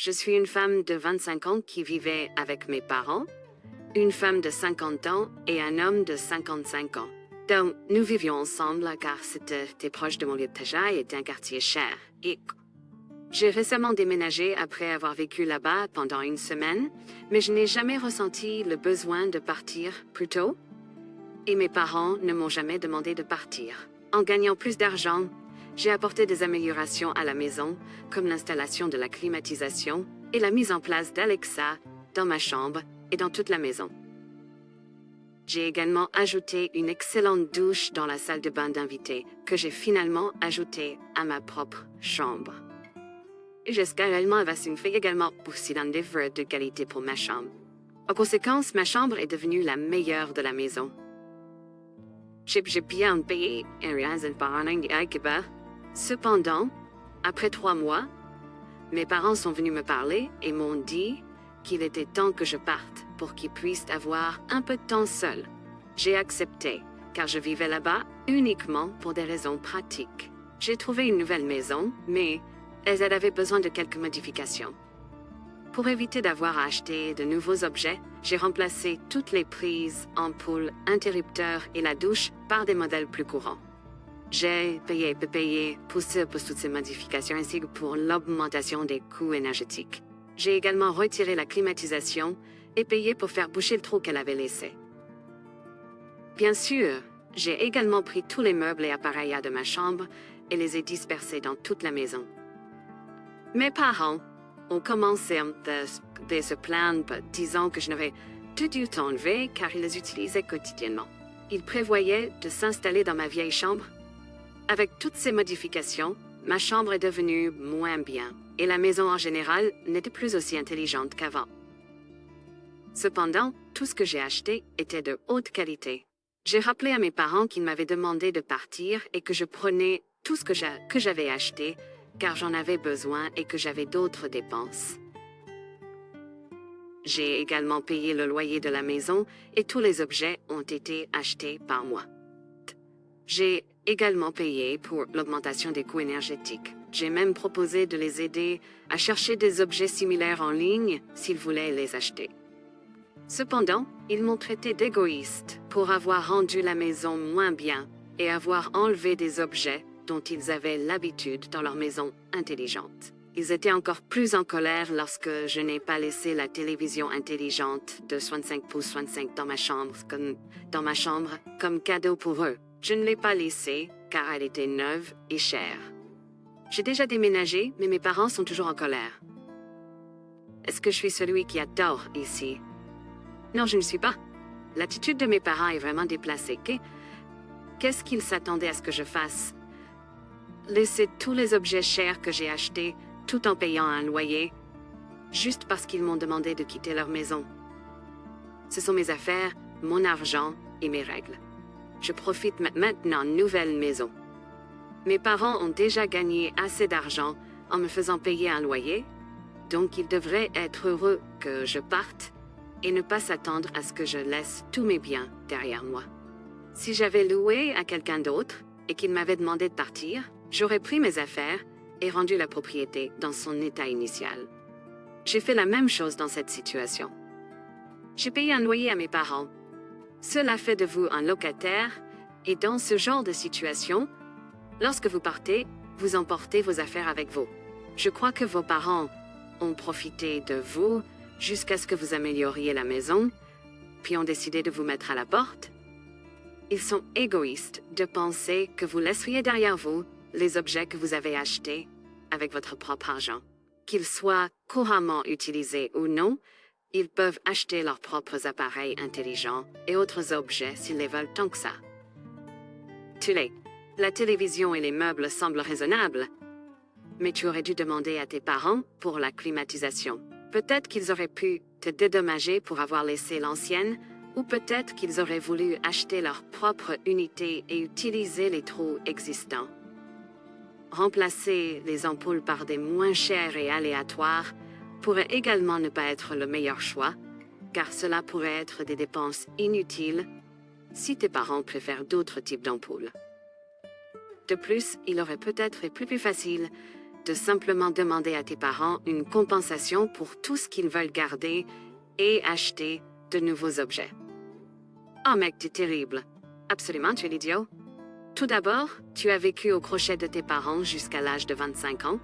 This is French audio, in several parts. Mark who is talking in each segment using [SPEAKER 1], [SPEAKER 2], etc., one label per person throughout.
[SPEAKER 1] Je suis une femme de 25 ans qui vivait avec mes parents, une femme de 50 ans et un homme de 55 ans. Donc, nous vivions ensemble car c'était proche de mon lieu de travail et d'un quartier cher. Et j'ai récemment déménagé après avoir vécu là-bas pendant une semaine, mais je n'ai jamais ressenti le besoin de partir plus tôt. Et mes parents ne m'ont jamais demandé de partir. En gagnant plus d'argent, j'ai apporté des améliorations à la maison, comme l'installation de la climatisation et la mise en place d'Alexa dans ma chambre et dans toute la maison. J'ai également ajouté une excellente douche dans la salle de bain d'invités, que j'ai finalement ajoutée à ma propre chambre. Et j'espère réellement que ça me fait également aussi un effort de qualité pour ma chambre. En conséquence, ma chambre est devenue la meilleure de la maison. J'ai bien payé un rien par an à Québec. Cependant, après 3 mois, mes parents sont venus me parler et m'ont dit qu'il était temps que je parte pour qu'ils puissent avoir un peu de temps seuls. J'ai accepté, car je vivais là-bas uniquement pour des raisons pratiques. J'ai trouvé une nouvelle maison, mais elle avait besoin de quelques modifications. Pour éviter d'avoir à acheter de nouveaux objets, j'ai remplacé toutes les prises, ampoules, interrupteurs et la douche par des modèles plus courants. J'ai payé pour toutes ces modifications ainsi que pour l'augmentation des coûts énergétiques. J'ai également retiré la climatisation et payé pour faire boucher le trou qu'elle avait laissé. Bien sûr, j'ai également pris tous les meubles et appareils de ma chambre et les ai dispersés dans toute la maison. Mes parents ont commencé à se plaindre, disant que je n'avais tout dû enlever car ils les utilisaient quotidiennement. Ils prévoyaient de s'installer dans ma vieille chambre. Avec toutes ces modifications, ma chambre est devenue moins bien et la maison en général n'était plus aussi intelligente qu'avant. Cependant, tout ce que j'ai acheté était de haute qualité. J'ai rappelé à mes parents qu'ils m'avaient demandé de partir et que je prenais tout ce que j'avais acheté car j'en avais besoin et que j'avais d'autres dépenses. J'ai également payé le loyer de la maison et tous les objets ont été achetés par moi. J'ai également payé pour l'augmentation des coûts énergétiques. J'ai même proposé de les aider à chercher des objets similaires en ligne s'ils voulaient les acheter. Cependant, ils m'ont traité d'égoïste pour avoir rendu la maison moins bien et avoir enlevé des objets dont ils avaient l'habitude dans leur maison intelligente. Ils étaient encore plus en colère lorsque je n'ai pas laissé la télévision intelligente de 65 pouces 65 dans ma chambre comme cadeau pour eux. Je ne l'ai pas laissée car elle était neuve et chère. J'ai déjà déménagé, mais mes parents sont toujours en colère. Est-ce que je suis celui qui a tort ici? Non, je ne suis pas. L'attitude de mes parents est vraiment déplacée. Qu'est-ce qu'ils s'attendaient à ce que je fasse? Laisser tous les objets chers que j'ai achetés tout en payant un loyer, juste parce qu'ils m'ont demandé de quitter leur maison. Ce sont mes affaires, mon argent et mes règles. Je profite maintenant d'une nouvelle maison. Mes parents ont déjà gagné assez d'argent en me faisant payer un loyer, donc ils devraient être heureux que je parte et ne pas s'attendre à ce que je laisse tous mes biens derrière moi. Si j'avais loué à quelqu'un d'autre et qu'il m'avait demandé de partir, j'aurais pris mes affaires et rendu la propriété dans son état initial. J'ai fait la même chose dans cette situation. J'ai payé un loyer à mes parents. Cela fait de vous un locataire et dans ce genre de situation, lorsque vous partez, vous emportez vos affaires avec vous. Je crois que vos parents ont profité de vous jusqu'à ce que vous amélioriez la maison, puis ont décidé de vous mettre à la porte. Ils sont égoïstes de penser que vous laisseriez derrière vous les objets que vous avez achetés avec votre propre argent. Qu'ils soient couramment utilisés ou non, ils peuvent acheter leurs propres appareils intelligents et autres objets s'ils les veulent tant que ça. La télévision et les meubles semblent raisonnables, mais tu aurais dû demander à tes parents pour la climatisation. Peut-être qu'ils auraient pu te dédommager pour avoir laissé l'ancienne, ou peut-être qu'ils auraient voulu acheter leur propre unité et utiliser les trous existants. Remplacer les ampoules par des moins chères et aléatoires pourrait également ne pas être le meilleur choix, car cela pourrait être des dépenses inutiles si tes parents préfèrent d'autres types d'ampoules. De plus, il aurait peut-être été plus facile de simplement demander à tes parents une compensation pour tout ce qu'ils veulent garder et acheter de nouveaux objets. Oh mec, t'es terrible. Absolument, tu es l'idiot. Tout d'abord, tu as vécu au crochet de tes parents jusqu'à l'âge de 25 ans,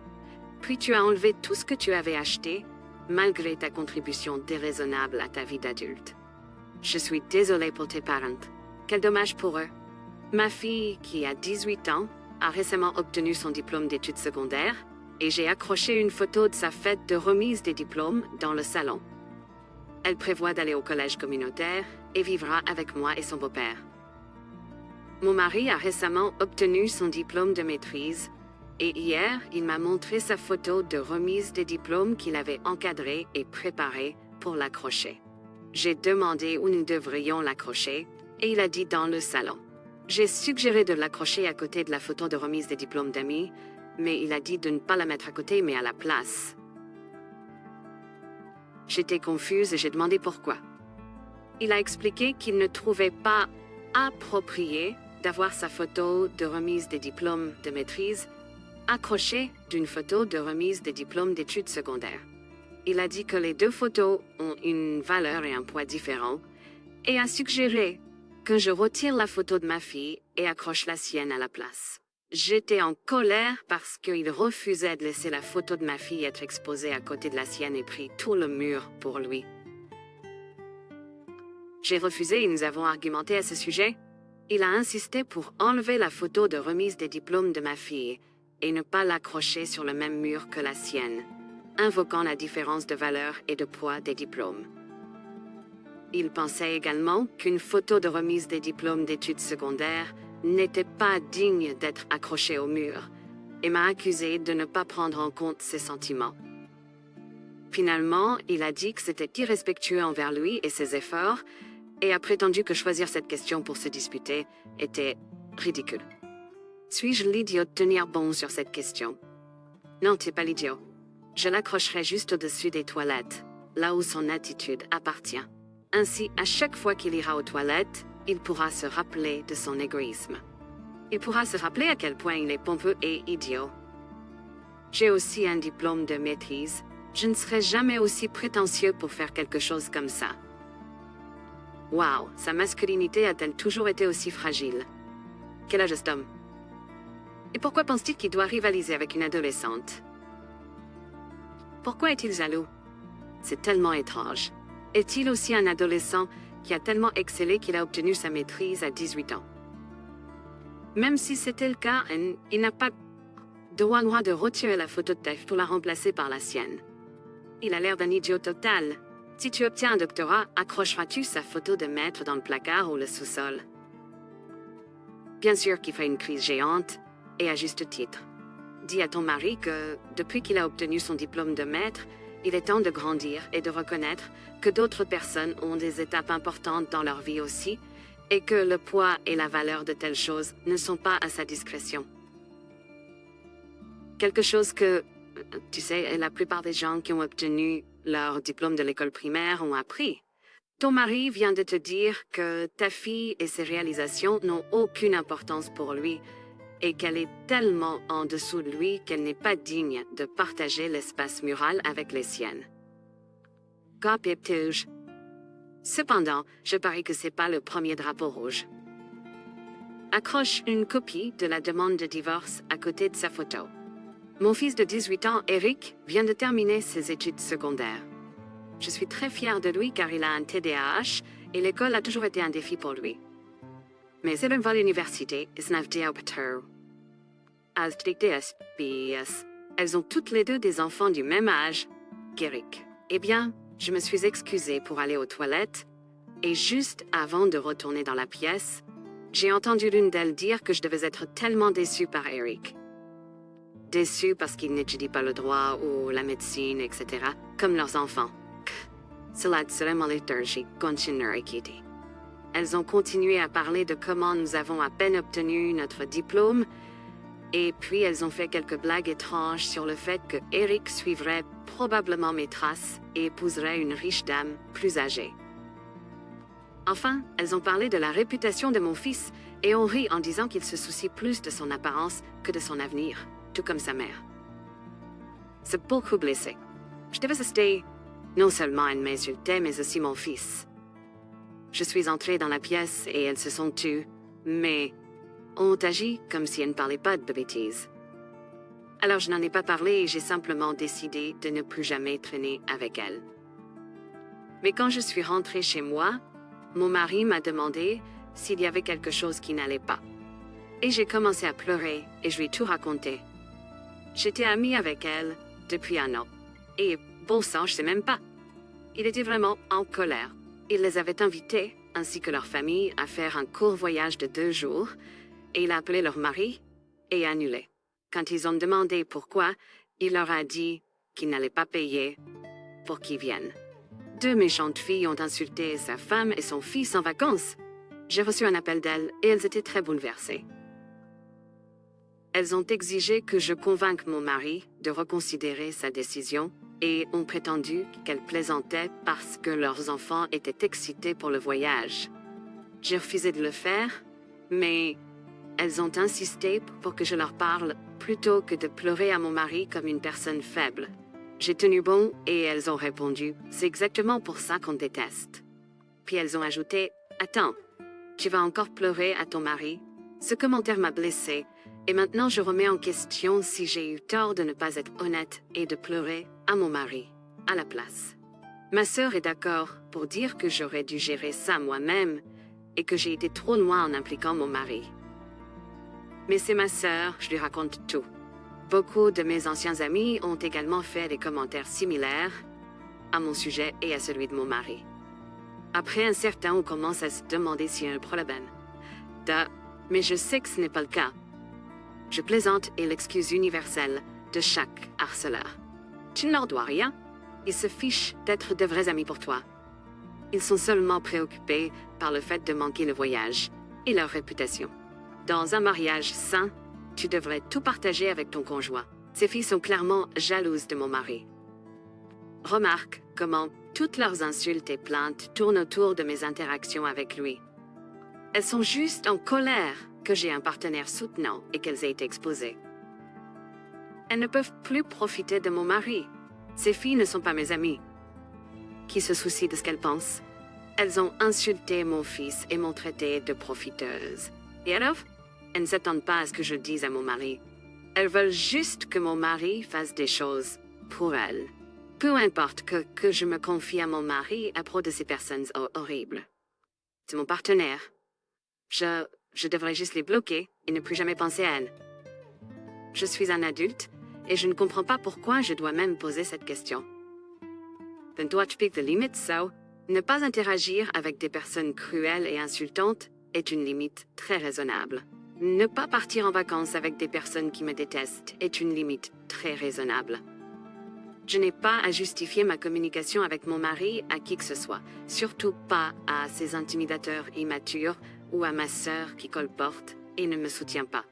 [SPEAKER 1] puis tu as enlevé tout ce que tu avais acheté, malgré ta contribution déraisonnable à ta vie d'adulte. Je suis désolée pour tes parents. Quel dommage pour eux. Ma fille, qui a 18 ans, a récemment obtenu son diplôme d'études secondaires et j'ai accroché une photo de sa fête de remise des diplômes dans le salon. Elle prévoit d'aller au collège communautaire et vivra avec moi et son beau-père. Mon mari a récemment obtenu son diplôme de maîtrise et hier, il m'a montré sa photo de remise des diplômes qu'il avait encadré et préparé pour l'accrocher. J'ai demandé où nous devrions l'accrocher et il a dit dans le salon. J'ai suggéré de l'accrocher à côté de la photo de remise des diplômes d'amis, mais il a dit de ne pas la mettre à côté mais à la place. J'étais confuse et j'ai demandé pourquoi. Il a expliqué qu'il ne trouvait pas approprié d'avoir sa photo de remise des diplômes de maîtrise accrochée d'une photo de remise des diplômes d'études secondaires. Il a dit que les deux photos ont une valeur et un poids différents et a suggéré que je retire la photo de ma fille et accroche la sienne à la place. J'étais en colère parce qu'il refusait de laisser la photo de ma fille être exposée à côté de la sienne et pris tout le mur pour lui. J'ai refusé et nous avons argumenté à ce sujet. Il a insisté pour enlever la photo de remise des diplômes de ma fille et ne pas l'accrocher sur le même mur que la sienne, invoquant la différence de valeur et de poids des diplômes. Il pensait également qu'une photo de remise des diplômes d'études secondaires n'était pas digne d'être accrochée au mur et m'a accusé de ne pas prendre en compte ses sentiments. Finalement, il a dit que c'était irrespectueux envers lui et ses efforts et a prétendu que choisir cette question pour se disputer était ridicule. Suis-je l'idiot de tenir bon sur cette question? Non, t'es pas l'idiot. Je l'accrocherai juste au-dessus des toilettes, là où son attitude appartient. Ainsi, à chaque fois qu'il ira aux toilettes, il pourra se rappeler de son égoïsme. Il pourra se rappeler à quel point il est pompeux et idiot. J'ai aussi un diplôme de maîtrise. Je ne serai jamais aussi prétentieux pour faire quelque chose comme ça. Waouh, sa masculinité a-t-elle toujours été aussi fragile? Quel âge est cet homme? Et pourquoi pense-t-il qu'il doit rivaliser avec une adolescente? Pourquoi est-il jaloux? C'est tellement étrange. Est-il aussi un adolescent qui a tellement excellé qu'il a obtenu sa maîtrise à 18 ans? Même si c'était le cas, il n'a pas droit de retirer la photo de Tef pour la remplacer par la sienne. Il a l'air d'un idiot total. Si tu obtiens un doctorat, accrocheras-tu sa photo de maître dans le placard ou le sous-sol? Bien sûr qu'il fait une crise géante, et à juste titre. Dis à ton mari que, depuis qu'il a obtenu son diplôme de maître, il est temps de grandir et de reconnaître que d'autres personnes ont des étapes importantes dans leur vie aussi, et que le poids et la valeur de telles choses ne sont pas à sa discrétion. Quelque chose que, tu sais, la plupart des gens qui ont obtenu leur diplôme de l'école primaire ont appris. Ton mari vient de te dire que ta fille et ses réalisations n'ont aucune importance pour lui et qu'elle est tellement en dessous de lui qu'elle n'est pas digne de partager l'espace mural avec les siennes. Qu'obtient-il? Cependant, je parie que c'est pas le premier drapeau rouge. Accroche une copie de la demande de divorce à côté de sa photo. Mon fils de 18 ans, Eric, vient de terminer ses études secondaires. Je suis très fière de lui car il a un TDAH et l'école a toujours été un défi pour lui. Mais il va à l'université et ce n'est pas elles ont toutes les deux des enfants du même âge qu'Eric. Eh bien, je me suis excusée pour aller aux toilettes et juste avant de retourner dans la pièce, j'ai entendu l'une d'elles dire que je devais être tellement déçue par Eric. Déçue parce qu'il n'étudie pas le droit ou la médecine, etc., comme leurs enfants. Cela serait ma liturgie, continuait Kitty. Elles ont continué à parler de comment nous avons à peine obtenu notre diplôme, et puis elles ont fait quelques blagues étranges sur le fait que Eric suivrait probablement mes traces et épouserait une riche dame plus âgée. Enfin, elles ont parlé de la réputation de mon fils et ont ri en disant qu'il se soucie plus de son apparence que de son avenir, tout comme sa mère. C'est beaucoup blessé. Je dévastais non seulement elle m'insultait, mais aussi mon fils. Je suis entrée dans la pièce et elles se sont tues, mais ont agi comme si elles ne parlaient pas de bêtises. Alors je n'en ai pas parlé et j'ai simplement décidé de ne plus jamais traîner avec elles. Mais quand je suis rentrée chez moi, mon mari m'a demandé s'il y avait quelque chose qui n'allait pas. Et j'ai commencé à pleurer et je lui ai tout raconté. J'étais amie avec elle depuis un an. Et bon sang, je sais même pas. Il était vraiment en colère. Il les avait invités, ainsi que leur famille, à faire un court voyage de 2 jours, et il a appelé leur mari et annulé. Quand ils ont demandé pourquoi, il leur a dit qu'il n'allait pas payer pour qu'ils viennent. 2 méchantes filles ont insulté sa femme et son fils en vacances. J'ai reçu un appel d'elles et elles étaient très bouleversées. Elles ont exigé que je convainque mon mari de reconsidérer sa décision et ont prétendu qu'elles plaisantaient parce que leurs enfants étaient excités pour le voyage. J'ai refusé de le faire, mais elles ont insisté pour que je leur parle plutôt que de pleurer à mon mari comme une personne faible. J'ai tenu bon et elles ont répondu « C'est exactement pour ça qu'on déteste ». Puis elles ont ajouté « Attends, tu vas encore pleurer à ton mari ?» Ce commentaire m'a blessée et maintenant je remets en question si j'ai eu tort de ne pas être honnête et de pleurer à mon mari, à la place. Ma sœur est d'accord pour dire que j'aurais dû gérer ça moi-même et que j'ai été trop loin en impliquant mon mari. Mais c'est ma sœur, je lui raconte tout. Beaucoup de mes anciens amis ont également fait des commentaires similaires à mon sujet et à celui de mon mari. Après un certain temps, on commence à se demander s'il y a un problème. Mais je sais que ce n'est pas le cas. Je plaisante et l'excuse universelle de chaque harceleur. Tu ne leur dois rien. Ils se fichent d'être de vrais amis pour toi. Ils sont seulement préoccupés par le fait de manquer le voyage et leur réputation. Dans un mariage sain, tu devrais tout partager avec ton conjoint. Ces filles sont clairement jalouses de mon mari. Remarque comment toutes leurs insultes et plaintes tournent autour de mes interactions avec lui. Elles sont juste en colère que j'ai un partenaire soutenant et qu'elles aient été exposées. Elles ne peuvent plus profiter de mon mari. Ces filles ne sont pas mes amies. Qui se soucient de ce qu'elles pensent? Elles ont insulté mon fils et m'ont traité de profiteuse. Et alors? Elles ne s'attendent pas à ce que je dise à mon mari. Elles veulent juste que mon mari fasse des choses pour elles. Peu importe que je me confie à mon mari à propos de ces personnes horribles. C'est mon partenaire. Je devrais juste les bloquer et ne plus jamais penser à elles. Je suis un adulte et je ne comprends pas pourquoi je dois même poser cette question. Then do I speak the limit, so ne pas interagir avec des personnes cruelles et insultantes est une limite très raisonnable. Ne pas partir en vacances avec des personnes qui me détestent est une limite très raisonnable. Je n'ai pas à justifier ma communication avec mon mari à qui que ce soit, surtout pas à ces intimidateurs immatures ou à ma sœur qui colporte et ne me soutient pas.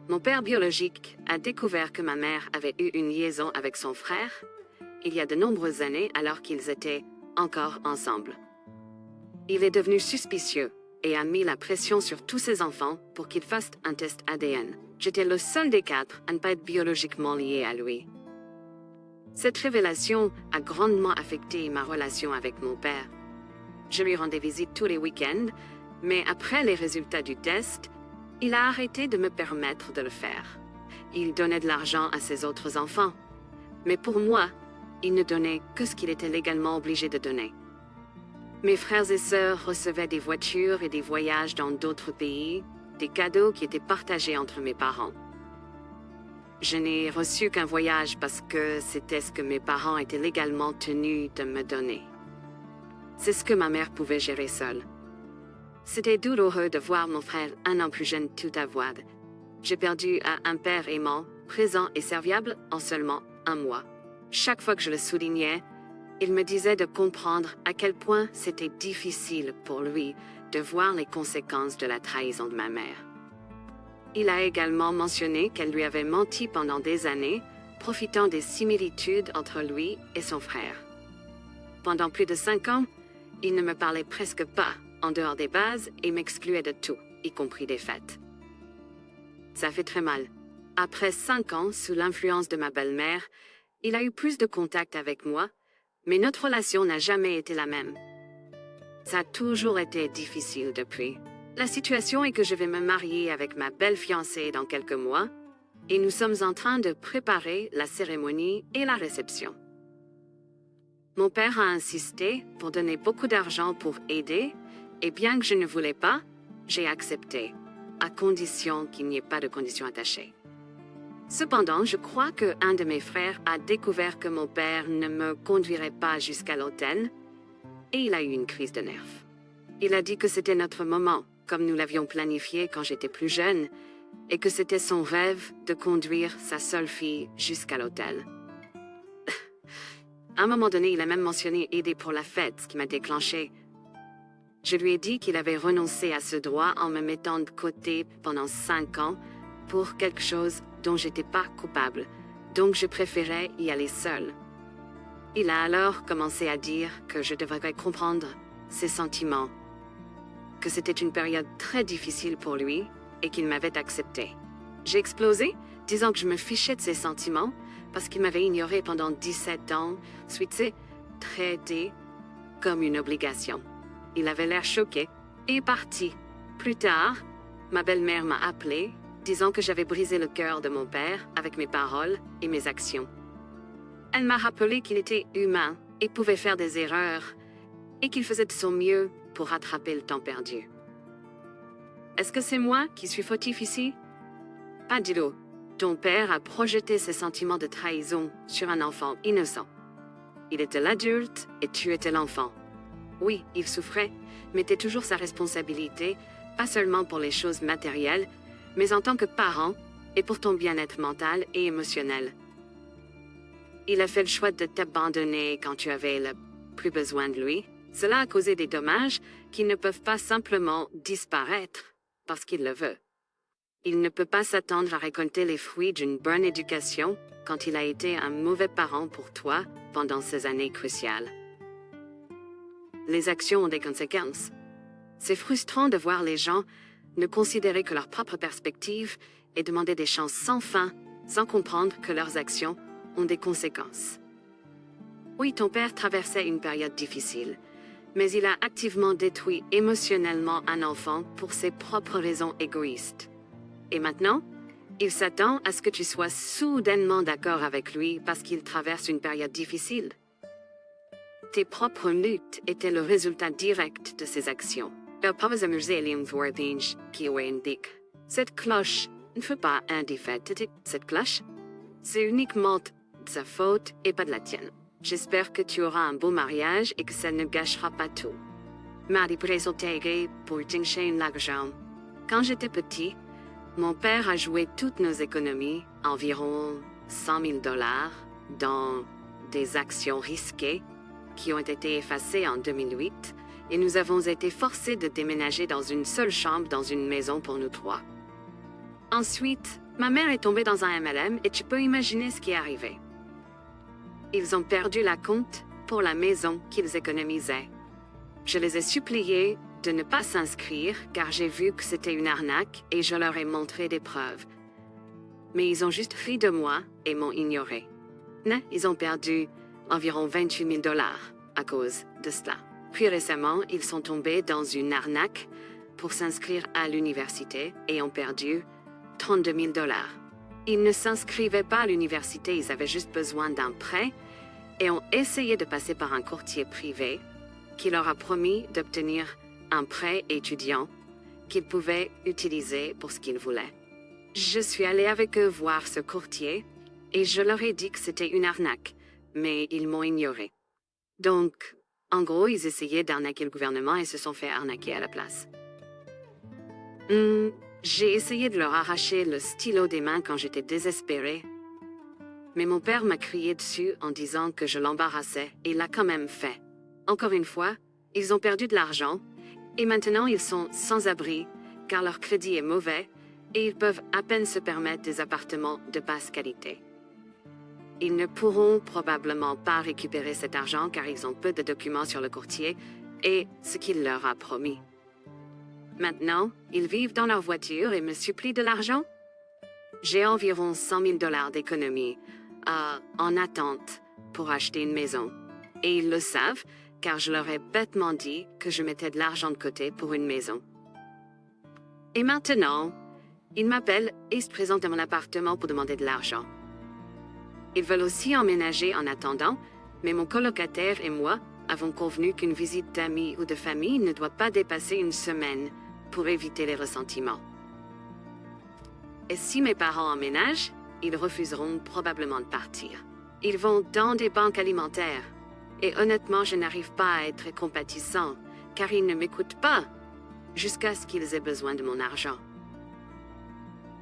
[SPEAKER 1] Mon père biologique a découvert que ma mère avait eu une liaison avec son frère il y a de nombreuses années alors qu'ils étaient encore ensemble. Il est devenu suspicieux et a mis la pression sur tous ses enfants pour qu'ils fassent un test ADN. J'étais le seul des 4 à ne pas être biologiquement lié à lui. Cette révélation a grandement affecté ma relation avec mon père. Je lui rendais visite tous les week-ends, mais après les résultats du test, il a arrêté de me permettre de le faire. Il donnait de l'argent à ses autres enfants. Mais pour moi, il ne donnait que ce qu'il était légalement obligé de donner. Mes frères et sœurs recevaient des voitures et des voyages dans d'autres pays, des cadeaux qui étaient partagés entre mes parents. Je n'ai reçu qu'un voyage parce que c'était ce que mes parents étaient légalement tenus de me donner. C'est ce que ma mère pouvait gérer seule. C'était douloureux de voir mon frère, un an plus jeune, tout avoir. J'ai perdu un père aimant, présent et serviable en seulement 1 mois. Chaque fois que je le soulignais, il me disait de comprendre à quel point c'était difficile pour lui de voir les conséquences de la trahison de ma mère. Il a également mentionné qu'elle lui avait menti pendant des années, profitant des similitudes entre lui et son frère. Pendant plus de 5 ans, il ne me parlait presque pas en dehors des bases et m'excluait de tout, y compris des fêtes. Ça fait très mal. Après 5 ans, sous l'influence de ma belle-mère, Il a eu plus de contact avec moi, mais notre relation n'a jamais été la même. Ça a toujours été difficile depuis. La situation est que je vais me marier avec ma belle fiancée dans quelques mois, et nous sommes en train de préparer la cérémonie et la réception. Mon père a insisté pour donner beaucoup d'argent pour aider, et bien que je ne voulais pas, j'ai accepté, à condition qu'il n'y ait pas de conditions attachées. Cependant, je crois qu'un de mes frères a découvert que mon père ne me conduirait pas jusqu'à l'hôtel, et il a eu une crise de nerfs. Il a dit que c'était notre moment, comme nous l'avions planifié quand j'étais plus jeune, et que c'était son rêve de conduire sa seule fille jusqu'à l'hôtel. À un moment donné, il a même mentionné aider pour la fête, ce qui m'a déclenché. Je lui ai dit qu'il avait renoncé à ce droit en me mettant de côté pendant 5 ans pour quelque chose dont j'étais pas coupable, donc je préférais y aller seule. Il a alors commencé à dire que je devrais comprendre ses sentiments, que c'était une période très difficile pour lui et qu'il m'avait accepté. J'ai explosé, disant que je me fichais de ses sentiments parce qu'il m'avait ignoré pendant 17 ans, suite traité comme une obligation. Il avait l'air choqué et est parti. Plus tard, ma belle-mère m'a appelé, disant que j'avais brisé le cœur de mon père avec mes paroles et mes actions. Elle m'a rappelé qu'il était humain et pouvait faire des erreurs, et qu'il faisait de son mieux pour rattraper le temps perdu. Est-ce que c'est moi qui suis fautif ici? Pas du tout. Ton père a projeté ses sentiments de trahison sur un enfant innocent. Il était l'adulte et tu étais l'enfant. Oui, il souffrait, mais c'était toujours sa responsabilité, pas seulement pour les choses matérielles, mais en tant que parent et pour ton bien-être mental et émotionnel. Il a fait le choix de t'abandonner quand tu avais le plus besoin de lui. Cela a causé des dommages qui ne peuvent pas simplement disparaître parce qu'il le veut. Il ne peut pas s'attendre à récolter les fruits d'une bonne éducation quand il a été un mauvais parent pour toi pendant ces années cruciales. Les actions ont des conséquences. C'est frustrant de voir les gens ne considérer que leur propre perspective et demander des chances sans fin, sans comprendre que leurs actions ont des conséquences. Oui, ton père traversait une période difficile, mais il a activement détruit émotionnellement un enfant pour ses propres raisons égoïstes. Et maintenant, il s'attend à ce que tu sois soudainement d'accord avec lui parce qu'il traverse une période difficile. Tes propres luttes étaient le résultat direct de ses actions. Cette cloche ne fait pas un défaut. Cette cloche, c'est uniquement de sa faute et pas de la tienne. J'espère que tu auras un beau mariage et que ça ne gâchera pas tout. Quand j'étais petit, mon père a joué toutes nos économies, environ 100 000 $, dans des actions risquées qui ont été effacées en 2008, et nous avons été forcés de déménager dans une seule chambre dans une maison pour nous 3. Ensuite, ma mère est tombée dans un MLM et tu peux imaginer ce qui est arrivé. Ils ont perdu la compte pour la maison qu'ils économisaient. Je les ai suppliés de ne pas s'inscrire car j'ai vu que c'était une arnaque et je leur ai montré des preuves. Mais ils ont juste ri de moi et m'ont ignoré. Ils ont perdu environ 28 000 $ à cause de cela. Puis récemment, ils sont tombés dans une arnaque pour s'inscrire à l'université et ont perdu 32 000 $. Ils ne s'inscrivaient pas à l'université, ils avaient juste besoin d'un prêt et ont essayé de passer par un courtier privé qui leur a promis d'obtenir un prêt étudiant qu'ils pouvaient utiliser pour ce qu'ils voulaient. Je suis allée avec eux voir ce courtier et je leur ai dit que c'était une arnaque, mais ils m'ont ignoré. Donc, en gros, ils essayaient d'arnaquer le gouvernement et se sont fait arnaquer à la place. J'ai essayé de leur arracher le stylo des mains quand j'étais désespérée, mais mon père m'a crié dessus en disant que je l'embarrassais et il l'a quand même fait. Encore une fois, ils ont perdu de l'argent et maintenant ils sont sans abri car leur crédit est mauvais et ils peuvent à peine se permettre des appartements de basse qualité. Ils ne pourront probablement pas récupérer cet argent car ils ont peu de documents sur le courtier et ce qu'il leur a promis. Maintenant, ils vivent dans leur voiture et me supplient de l'argent. J'ai environ 100 000 $ d'économie, en attente pour acheter une maison. Et ils le savent, car je leur ai bêtement dit que je mettais de l'argent de côté pour une maison. Et maintenant, ils m'appellent et se présentent à mon appartement pour demander de l'argent. Ils veulent aussi emménager en attendant, mais mon colocataire et moi avons convenu qu'une visite d'amis ou de famille ne doit pas dépasser une semaine pour éviter les ressentiments. Et si mes parents emménagent, ils refuseront probablement de partir. Ils vont dans des banques alimentaires. Et honnêtement, je n'arrive pas à être compatissant, car ils ne m'écoutent pas, jusqu'à ce qu'ils aient besoin de mon argent.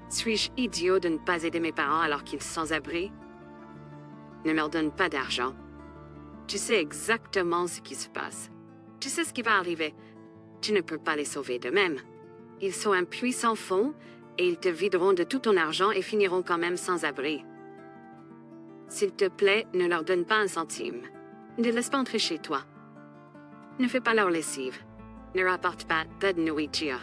[SPEAKER 1] Suis-je idiot de ne pas aider mes parents alors qu'ils sont sans abri? Ne leur donne pas d'argent. Tu sais exactement ce qui se passe. Tu sais ce qui va arriver. Tu ne peux pas les sauver d'eux-mêmes. Ils sont un puissant fond et ils te videront de tout ton argent et finiront quand même sans abri. S'il te plaît, ne leur donne pas un centime. Ne les laisse pas entrer chez toi. Ne fais pas leur lessive. Ne rapporte pas de nourriture.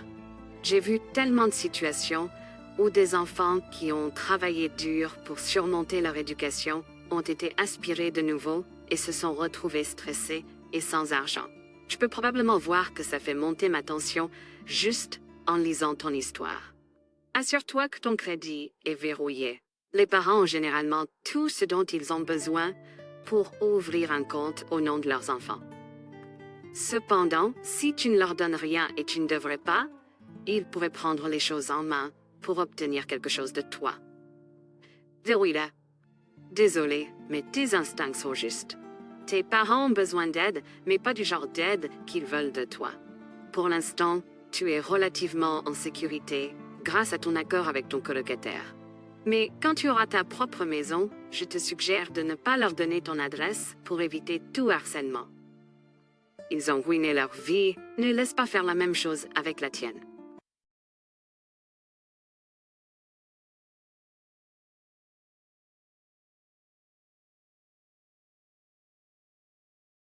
[SPEAKER 1] J'ai vu tellement de situations où des enfants qui ont travaillé dur pour surmonter leur éducation ont été aspirés de nouveau et se sont retrouvés stressés et sans argent. Je peux probablement voir que ça fait monter ma tension juste en lisant ton histoire. Assure-toi que ton crédit est verrouillé. Les parents ont généralement tout ce dont ils ont besoin pour ouvrir un compte au nom de leurs enfants. Cependant, si tu ne leur donnes rien et tu ne devrais pas, ils pourraient prendre les choses en main pour obtenir quelque chose de toi. Verrouille-la. Désolé, mais tes instincts sont justes. Tes parents ont besoin d'aide, mais pas du genre d'aide qu'ils veulent de toi. Pour l'instant, tu es relativement en sécurité grâce à ton accord avec ton colocataire. Mais quand tu auras ta propre maison, je te suggère de ne pas leur donner ton adresse pour éviter tout harcèlement. Ils ont ruiné leur vie, ne laisse pas faire la même chose avec la tienne.